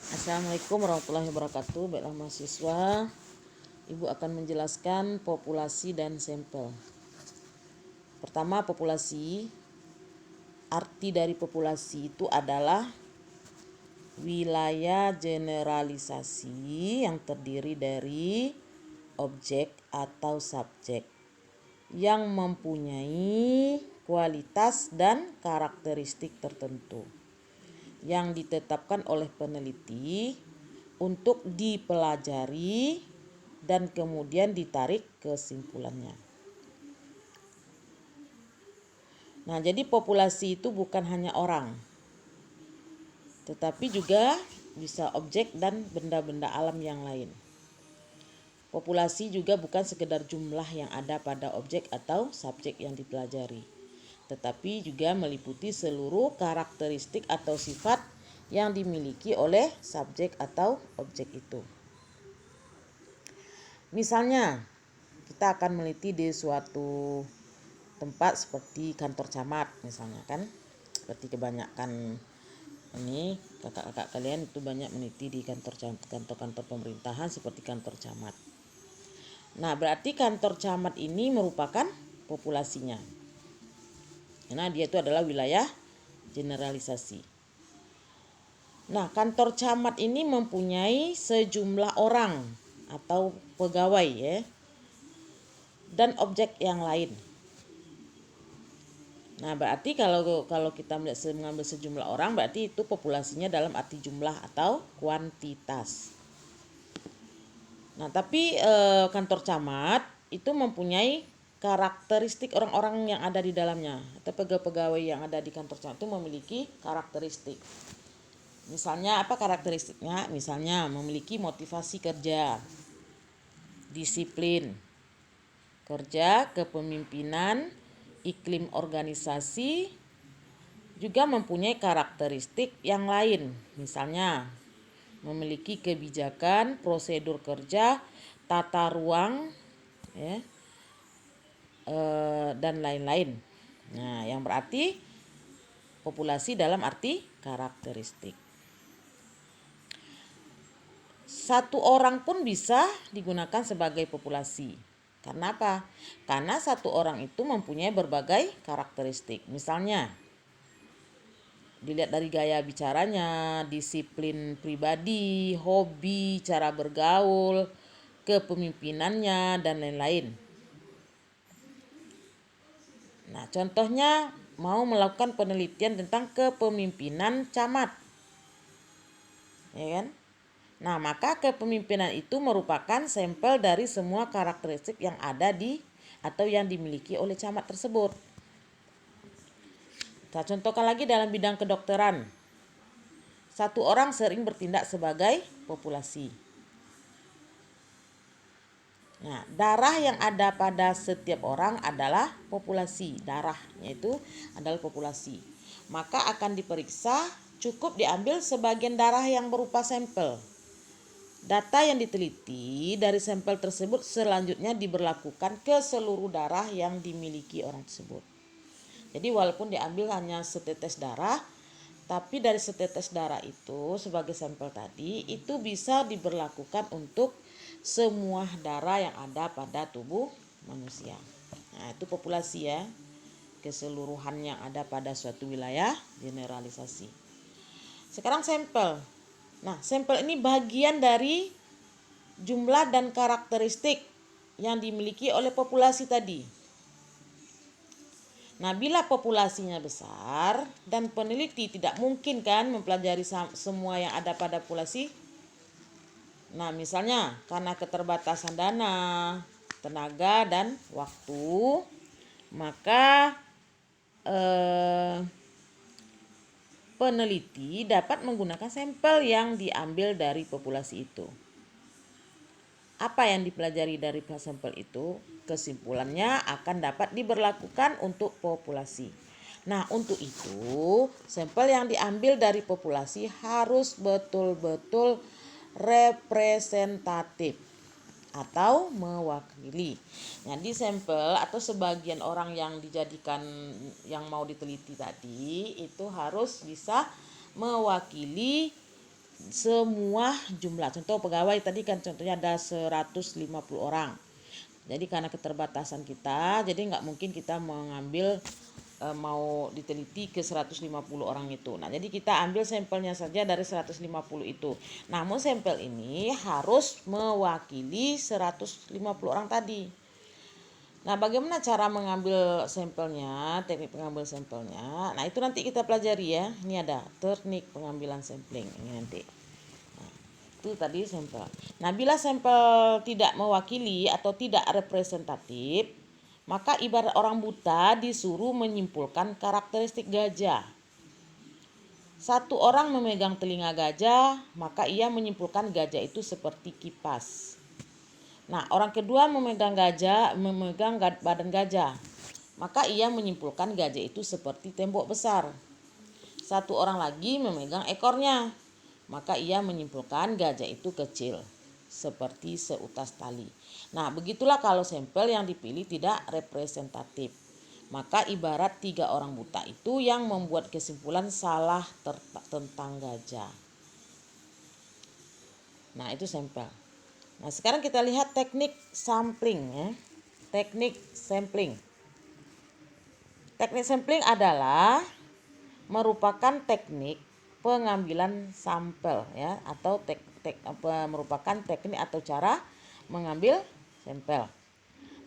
Assalamualaikum warahmatullahi wabarakatuh. Baiklah mahasiswa, Ibu akan menjelaskan populasi dan sampel. Pertama, populasi. Arti dari populasi itu adalah wilayah generalisasi yang terdiri dari objek atau subjek yang mempunyai kualitas dan karakteristik tertentu yang ditetapkan oleh peneliti untuk dipelajari dan kemudian ditarik kesimpulannya. Nah, jadi populasi itu bukan hanya orang, tetapi juga bisa objek dan benda-benda alam yang lain. Populasi juga bukan sekedar jumlah yang ada pada objek atau subjek yang dipelajari, tetapi juga meliputi seluruh karakteristik atau sifat yang dimiliki oleh subjek atau objek itu. Misalnya, kita akan meneliti di suatu tempat seperti kantor camat misalnya kan, seperti kebanyakan ini kakak-kakak kalian itu banyak meneliti di kantor-kantor pemerintahan seperti kantor camat. Nah, berarti kantor camat ini merupakan populasinya. Nah, dia itu adalah wilayah generalisasi. Nah, kantor camat ini mempunyai sejumlah orang atau pegawai ya, dan objek yang lain. Nah, berarti kalau kita mengambil sejumlah orang, berarti itu populasinya dalam arti jumlah atau kuantitas. Nah, tapi kantor camat itu mempunyai karakteristik orang-orang yang ada di dalamnya atau pegawai-pegawai yang ada di kantor camat itu memiliki karakteristik. Misalnya apa karakteristiknya? Misalnya memiliki motivasi kerja, disiplin kerja, kepemimpinan, iklim organisasi, juga mempunyai karakteristik yang lain. Misalnya memiliki kebijakan, prosedur kerja, tata ruang, ya, dan lain-lain. Nah, yang berarti populasi dalam arti karakteristik. Satu orang pun bisa digunakan sebagai populasi. Karena apa? Karena satu orang itu mempunyai berbagai karakteristik. Misalnya, dilihat dari gaya bicaranya, disiplin pribadi, hobi, cara bergaul, kepemimpinannya, dan lain-lain. Nah, contohnya mau melakukan penelitian tentang kepemimpinan camat. Ya kan? Nah, maka kepemimpinan itu merupakan sampel dari semua karakteristik yang ada di atau yang dimiliki oleh camat tersebut. Kita contohkan lagi dalam bidang kedokteran. Satu orang sering bertindak sebagai populasi. Nah, darah yang ada pada setiap orang adalah populasi. Darahnya itu adalah populasi. Maka akan diperiksa, cukup diambil sebagian darah yang berupa sampel. Data yang diteliti dari sampel tersebut selanjutnya diberlakukan ke seluruh darah yang dimiliki orang tersebut. Jadi walaupun diambil hanya setetes darah, tapi dari setetes darah itu sebagai sampel tadi itu bisa diberlakukan untuk semua darah yang ada pada tubuh manusia. Nah, itu populasi ya, keseluruhan yang ada pada suatu wilayah generalisasi. Sekarang sampel. Nah, sampel ini bagian dari jumlah dan karakteristik yang dimiliki oleh populasi tadi. Nah, bila populasinya besar dan peneliti tidak mungkin kan mempelajari semua yang ada pada populasi. Nah, misalnya karena keterbatasan dana, tenaga, dan waktu, maka peneliti dapat menggunakan sampel yang diambil dari populasi itu. Apa yang dipelajari dari sampel itu? Kesimpulannya akan dapat diberlakukan untuk populasi. Nah, untuk itu, sampel yang diambil dari populasi harus betul-betul representatif atau mewakili. Jadi sampel atau sebagian orang yang dijadikan yang mau diteliti tadi itu harus bisa mewakili semua jumlah. Contoh pegawai tadi kan contohnya ada 150 orang. Jadi karena keterbatasan kita, jadi nggak mungkin kita mengambil mau diteliti ke 150 orang itu. Nah, jadi kita ambil sampelnya saja dari 150 itu. Namun sampel ini harus mewakili 150 orang tadi. Nah, bagaimana cara mengambil sampelnya, teknik pengambil sampelnya? Nah, itu nanti kita pelajari ya. Ini ada teknik pengambilan sampling ini nanti. Nah, itu tadi sampel. Nah, bila sampel tidak mewakili atau tidak representatif, maka ibarat orang buta disuruh menyimpulkan karakteristik gajah. Satu orang memegang telinga gajah, maka ia menyimpulkan gajah itu seperti kipas. Nah, orang kedua memegang badan gajah, maka ia menyimpulkan gajah itu seperti tembok besar. Satu orang lagi memegang ekornya, maka ia menyimpulkan gajah itu kecil, seperti seutas tali. Nah, begitulah kalau sampel yang dipilih tidak representatif. Maka ibarat 3 orang buta itu yang membuat kesimpulan salah tentang gajah. Nah, itu sampel. Nah, sekarang kita lihat teknik sampling ya. Teknik sampling. Teknik sampling adalah merupakan teknik pengambilan sampel ya, atau merupakan teknik atau cara mengambil sampel.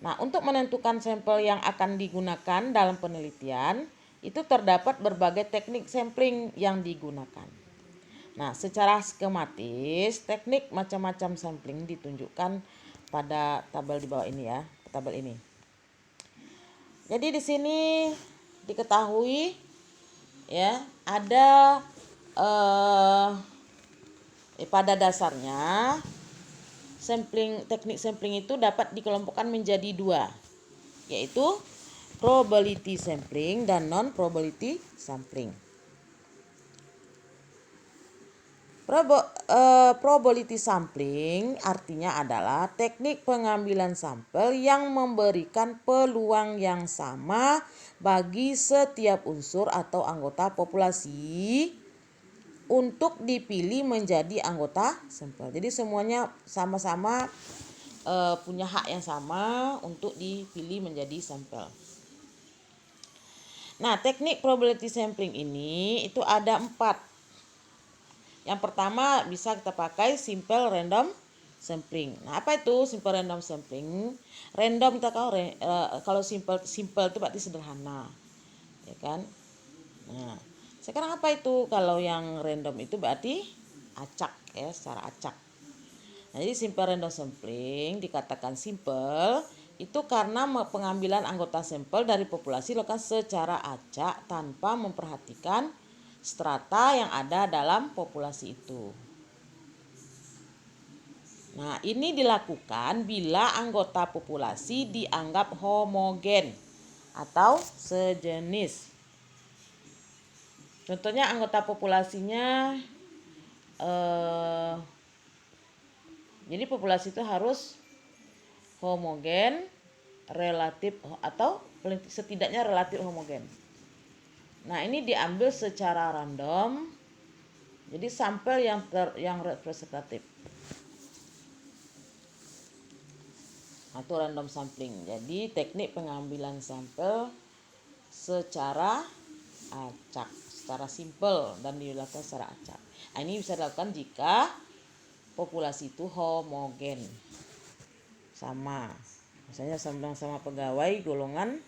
Nah, untuk menentukan sampel yang akan digunakan dalam penelitian, itu terdapat berbagai teknik sampling yang digunakan. Nah, secara skematis, teknik macam-macam sampling ditunjukkan pada tabel di bawah ini ya, tabel ini. Jadi di sini diketahui ya, ada pada dasarnya teknik sampling itu dapat dikelompokkan menjadi 2, yaitu probability sampling dan non-probability sampling. Probability sampling artinya adalah teknik pengambilan sampel yang memberikan peluang yang sama bagi setiap unsur atau anggota populasi untuk dipilih menjadi anggota sampel. Jadi semuanya sama-sama punya hak yang sama untuk dipilih menjadi sampel. Nah, teknik probability sampling ini itu ada 4. Yang pertama bisa kita pakai simple random sampling. Nah, apa itu simple random sampling? Random kita kalau simple itu berarti sederhana, ya kan? Nah, sekarang apa itu kalau yang random itu berarti acak ya, secara acak. Nah, jadi simple random sampling dikatakan simple itu karena pengambilan anggota sampel dari populasi dilakukan secara acak tanpa memperhatikan strata yang ada dalam populasi itu. Nah, ini dilakukan bila anggota populasi dianggap homogen atau sejenis. Contohnya anggota populasinya jadi populasi itu harus homogen, relatif atau setidaknya relatif homogen. Nah, ini diambil secara random. Jadi sampel yang representatif. Atau random sampling. Jadi teknik pengambilan sampel secara acak, secara simpel dan dilakukan secara acak. Nah, ini bisa dilakukan jika populasi itu homogen. Sama. Misalnya sama pegawai golongan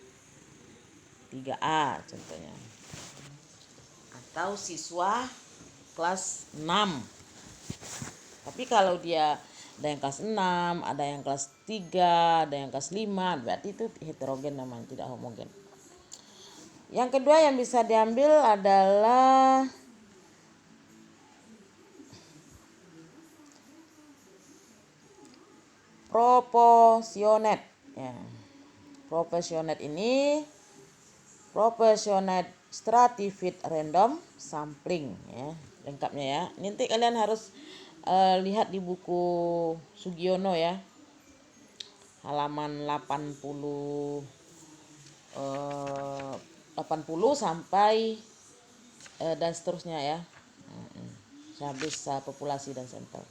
3A contohnya. Atau siswa kelas 6. Tapi kalau dia ada yang kelas 6, ada yang kelas 3, ada yang kelas 5, berarti itu heterogen namanya, tidak homogen. Yang kedua yang bisa diambil adalah proportionate. Ya. Proportionate ini proportionate stratified random sampling ya, lengkapnya ya. Nanti kalian harus lihat di buku Sugiono ya, halaman 80 sampai dan seterusnya ya. habis populasi dan sampel.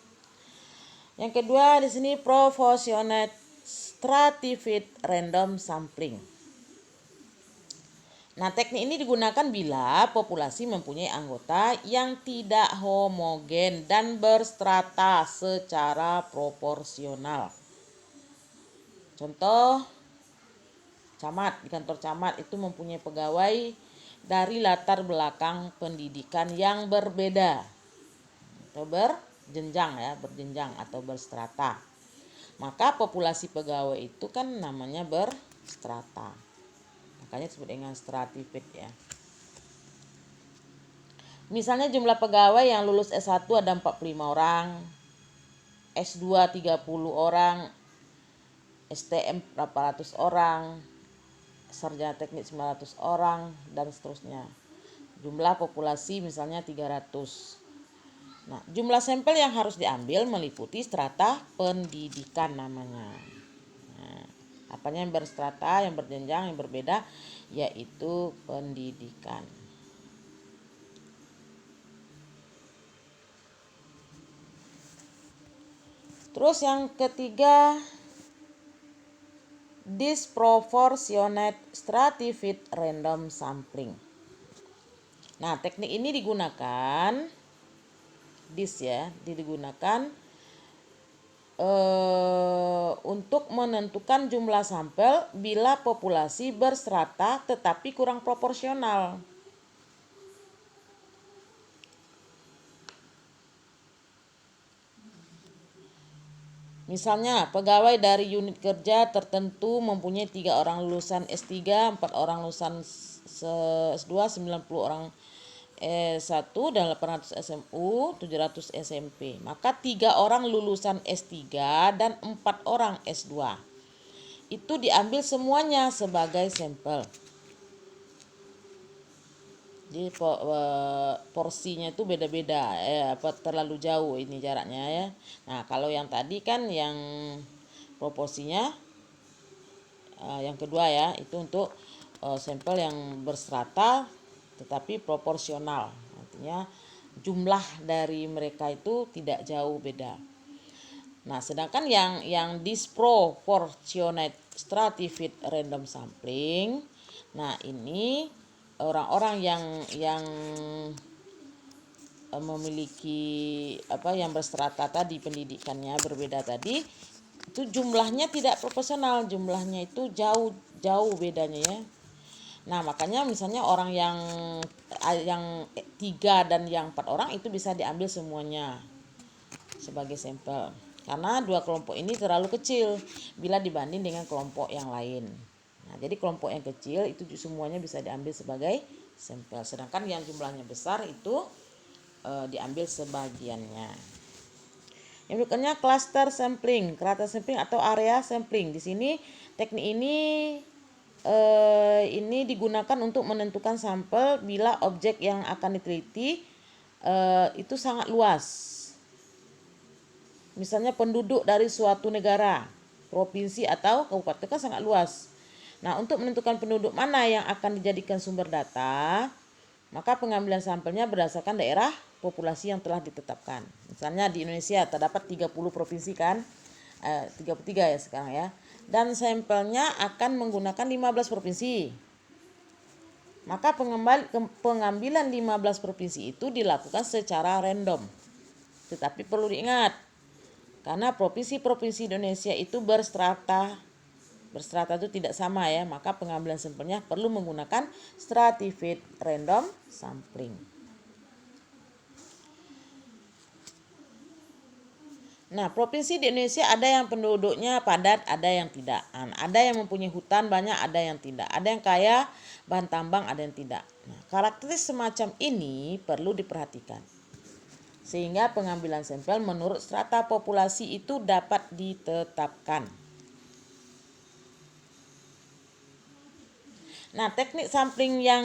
Yang kedua di sini proportionate stratified random sampling. Nah, teknik ini digunakan bila populasi mempunyai anggota yang tidak homogen dan berstrata secara proporsional. Contoh, camat, di kantor camat itu mempunyai pegawai dari latar belakang pendidikan yang berbeda atau berjenjang atau berstrata. Maka populasi pegawai itu kan namanya berstrata. Makanya disebut dengan stratified ya. Misalnya jumlah pegawai yang lulus S1 ada 45 orang, S2 30 orang, STM berapa ratus orang, sarjana teknik 900 orang, dan seterusnya. Jumlah populasi misalnya 300. Nah, jumlah sampel yang harus diambil meliputi strata pendidikan namanya. Nah, apanya yang berstrata, yang berjenjang, yang berbeda, yaitu pendidikan. Terus yang ketiga, disproportionate stratified random sampling. Nah, teknik ini digunakan untuk menentukan jumlah sampel bila populasi berstrata tetapi kurang proporsional. Misalnya, pegawai dari unit kerja tertentu mempunyai 3 orang lulusan S3, 4 orang lulusan S2, 90 orang S1, dan 800 SMU, 700 SMP. Maka 3 orang lulusan S3 dan 4 orang S2. Itu diambil semuanya sebagai sampel. Jadi porsinya itu beda-beda, terlalu jauh ini jaraknya ya. Nah, kalau yang tadi kan yang proporsinya yang kedua ya, itu untuk sampel yang berstrata tetapi proporsional. Artinya jumlah dari mereka itu tidak jauh beda. Nah, sedangkan yang disproportionate stratified random sampling, nah ini orang-orang yang memiliki yang berstrata tadi, pendidikannya berbeda tadi, itu jumlahnya tidak proporsional, jumlahnya itu jauh bedanya ya. Nah, makanya misalnya orang yang 3 dan yang 4 orang itu bisa diambil semuanya sebagai sampel, karena 2 kelompok ini terlalu kecil bila dibanding dengan kelompok yang lain. Nah, jadi kelompok yang kecil itu semuanya bisa diambil sebagai sampel, sedangkan yang jumlahnya besar itu diambil sebagiannya. Yang berikutnya cluster sampling, cluster sampling atau area sampling. Di sini teknik ini digunakan untuk menentukan sampel bila objek yang akan diteliti itu sangat luas. Misalnya penduduk dari suatu negara, provinsi atau kabupaten kan sangat luas. Nah, untuk menentukan penduduk mana yang akan dijadikan sumber data, maka pengambilan sampelnya berdasarkan daerah populasi yang telah ditetapkan. Misalnya di Indonesia terdapat 30 provinsi kan, 33 ya sekarang ya. Dan sampelnya akan menggunakan 15 provinsi. Maka pengambilan 15 provinsi itu dilakukan secara random. Tetapi perlu diingat, karena provinsi-provinsi Indonesia itu berstrata itu tidak sama ya, maka pengambilan sampelnya perlu menggunakan stratified random sampling. Nah, provinsi di Indonesia ada yang penduduknya padat, ada yang tidak. Ada yang mempunyai hutan banyak, ada yang tidak. Ada yang kaya bahan tambang, ada yang tidak. Nah, karakteristik semacam ini perlu diperhatikan, sehingga pengambilan sampel menurut strata populasi itu dapat ditetapkan. Nah, teknik sampling yang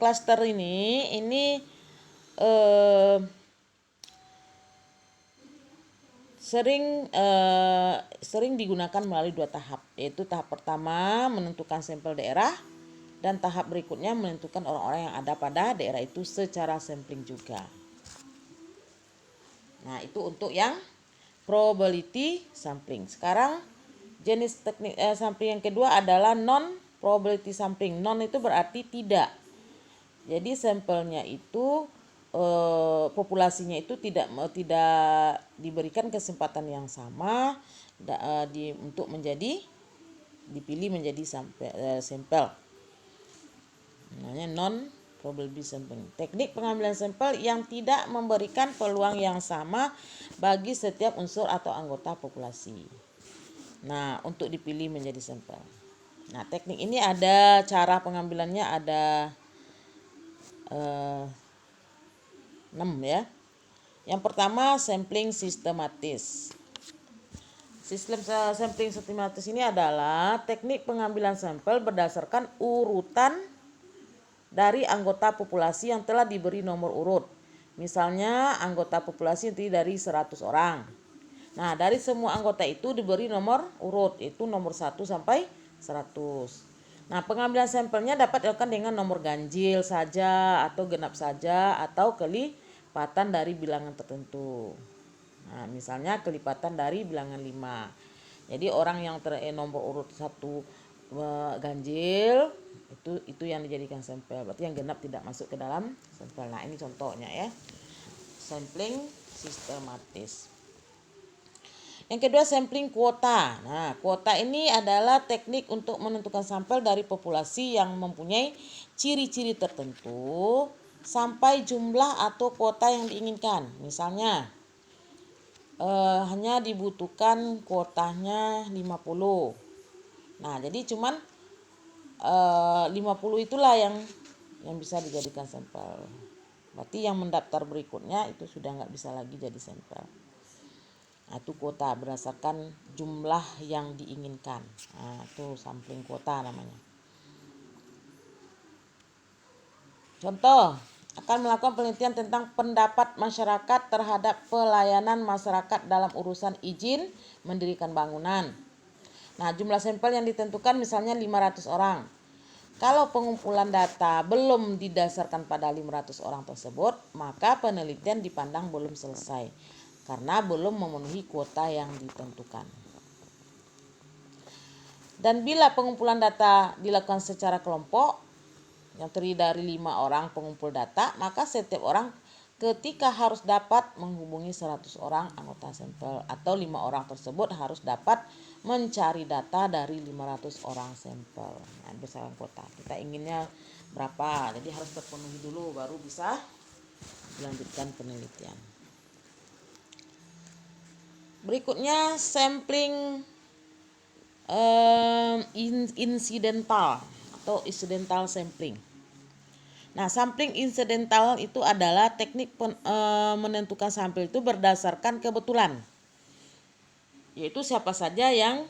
cluster ini sering digunakan melalui 2 tahap, yaitu tahap pertama menentukan sampel daerah dan tahap berikutnya menentukan orang-orang yang ada pada daerah itu secara sampling juga. Nah, itu untuk yang probability sampling. Sekarang jenis teknik sampling yang kedua adalah non probability sampling. Non itu berarti tidak. Jadi sampelnya itu populasinya itu tidak diberikan kesempatan yang sama untuk dipilih menjadi sampel. Namanya non probability sampling. Teknik pengambilan sampel yang tidak memberikan peluang yang sama bagi setiap unsur atau anggota populasi. Nah, untuk dipilih menjadi sampel. Nah, teknik ini ada cara pengambilannya ada 6 ya. Yang pertama, sampling sistematis. Sistem sampling sistematis ini adalah teknik pengambilan sampel berdasarkan urutan dari anggota populasi yang telah diberi nomor urut. Misalnya anggota populasi terdiri dari 100 orang. Nah, dari semua anggota itu diberi nomor urut, itu nomor 1 sampai 100. Nah, pengambilan sampelnya dapat dilakukan dengan nomor ganjil saja atau genap saja atau kelipatan dari bilangan tertentu. Nah, misalnya kelipatan dari bilangan 5. Jadi orang yang nomor urut 1 ganjil itu yang dijadikan sampel. Berarti yang genap tidak masuk ke dalam sampel. Nah, ini contohnya ya. Sampling sistematis. Yang kedua, sampling kuota. Nah, kuota ini adalah teknik untuk menentukan sampel dari populasi yang mempunyai ciri-ciri tertentu sampai jumlah atau kuota yang diinginkan. Misalnya, hanya dibutuhkan kuotanya 50. Nah, jadi cuman 50 itulah yang bisa dijadikan sampel. Berarti yang mendaftar berikutnya itu sudah nggak bisa lagi jadi sampel. Nah, itu kuota berdasarkan jumlah yang diinginkan. Nah, itu sampling kuota namanya. Contoh, akan melakukan penelitian tentang pendapat masyarakat terhadap pelayanan masyarakat dalam urusan izin mendirikan bangunan. Nah, jumlah sampel yang ditentukan misalnya 500 orang. Kalau pengumpulan data belum didasarkan pada 500 orang tersebut, maka penelitian dipandang belum selesai karena belum memenuhi kuota yang ditentukan. Dan bila pengumpulan data dilakukan secara kelompok yang terdiri dari 5 orang pengumpul data, maka setiap orang ketika harus dapat menghubungi 100 orang anggota sampel atau 5 orang tersebut harus dapat mencari data dari 500 orang sampel. Nah, berdasarkan kuota. Kita inginnya berapa, jadi harus terpenuhi dulu baru bisa dilanjutkan penelitian. Berikutnya sampling incidental atau incidental sampling. Nah, sampling incidental itu adalah teknik menentukan sampel itu berdasarkan kebetulan. Yaitu siapa saja yang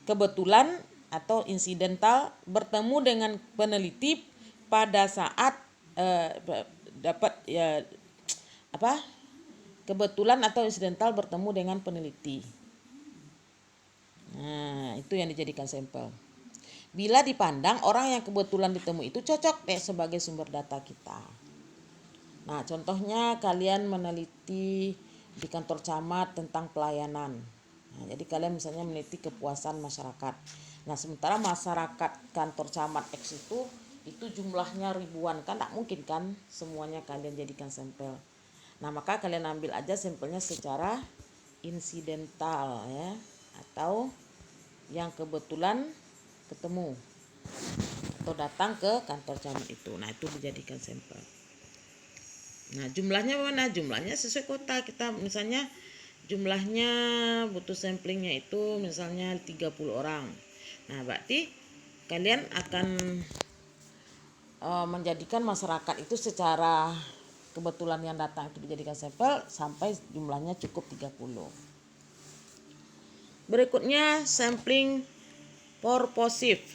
kebetulan atau insidental bertemu dengan peneliti pada saat kebetulan atau insidental bertemu dengan peneliti. Nah, itu yang dijadikan sampel. Bila dipandang orang yang kebetulan ditemui itu cocok sebagai sumber data kita. Nah, contohnya kalian meneliti di kantor camat tentang pelayanan. Nah, jadi kalian misalnya meneliti kepuasan masyarakat. Nah, sementara masyarakat kantor camat X itu jumlahnya ribuan, kan tak mungkin kan semuanya kalian jadikan sampel. Nah, maka kalian ambil aja sampelnya secara insidental ya, atau yang kebetulan ketemu atau datang ke kantor camat itu. Nah, itu dijadikan sampel. Nah, jumlahnya mana? Jumlahnya sesuai kota. Kita misalnya jumlahnya butuh samplingnya itu misalnya 30 orang. Nah, berarti kalian akan menjadikan masyarakat itu secara kebetulan yang datang itu dijadikan sampel sampai jumlahnya cukup 30. Berikutnya sampling purposive.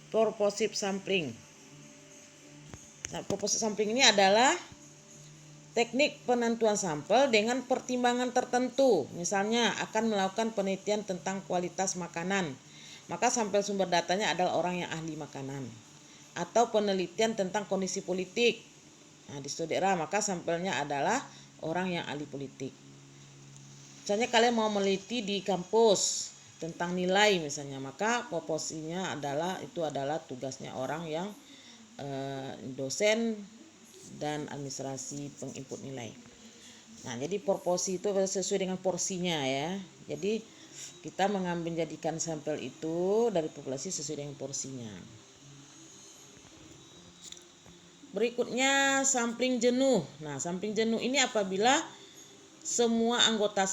Purposive sampling. Nah, purposive sampling ini adalah teknik penentuan sampel dengan pertimbangan tertentu. Misalnya akan melakukan penelitian tentang kualitas makanan, maka sampel sumber datanya adalah orang yang ahli makanan. Atau penelitian tentang kondisi politik. Nah, di suatu daerah maka sampelnya adalah orang yang ahli politik. Misalnya kalian mau meneliti di kampus tentang nilai misalnya, maka proporsinya adalah tugasnya orang yang dosen dan administrasi penginput nilai. Nah, jadi proporsi itu sesuai dengan porsinya ya. Jadi kita jadikan sampel itu dari populasi sesuai dengan porsinya. Berikutnya sampling jenuh. Nah, sampling jenuh ini apabila semua anggota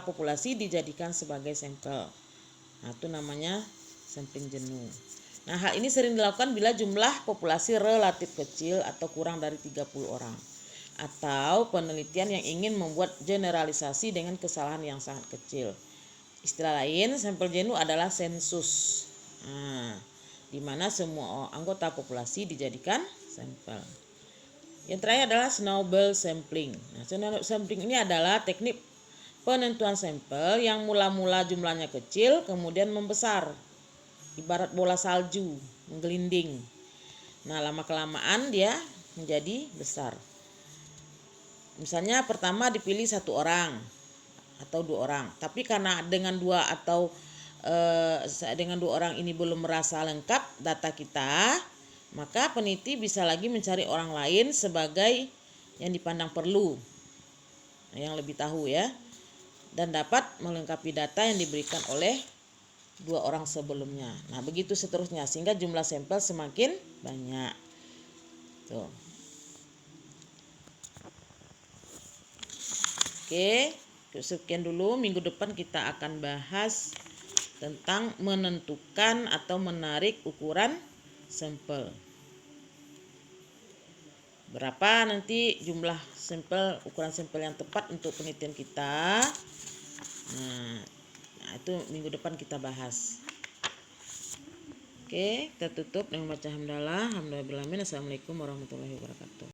populasi dijadikan sebagai sampel. Nah, itu namanya sampling jenuh. Nah, hal ini sering dilakukan bila jumlah populasi relatif kecil atau kurang dari 30 orang. Atau penelitian yang ingin membuat generalisasi dengan kesalahan yang sangat kecil. Istilah lain, sampel jenuh adalah sensus. Nah, di mana semua anggota populasi dijadikan sampel. Yang terakhir adalah snowball sampling. Nah, snowball sampling ini adalah teknik penentuan sampel yang mula-mula jumlahnya kecil kemudian membesar. Ibarat bola salju menggelinding. Nah, lama-kelamaan dia menjadi besar. Misalnya pertama dipilih 1 orang atau 2 orang. Tapi karena dengan 2 orang ini belum merasa lengkap data kita, maka peneliti bisa lagi mencari orang lain sebagai yang dipandang perlu, yang lebih tahu ya, dan dapat melengkapi data yang diberikan oleh 2 orang sebelumnya. Nah, begitu seterusnya sehingga jumlah sampel semakin banyak. Tuh. Oke, sekian dulu. Minggu depan kita akan bahas tentang menentukan atau menarik ukuran sampel. Berapa nanti jumlah sampel, ukuran sampel yang tepat untuk penelitian kita. Nah, itu minggu depan kita bahas. Oke, kita tutup dengan baca hamdalah. Alhamdulillah. Assalamualaikum warahmatullahi wabarakatuh.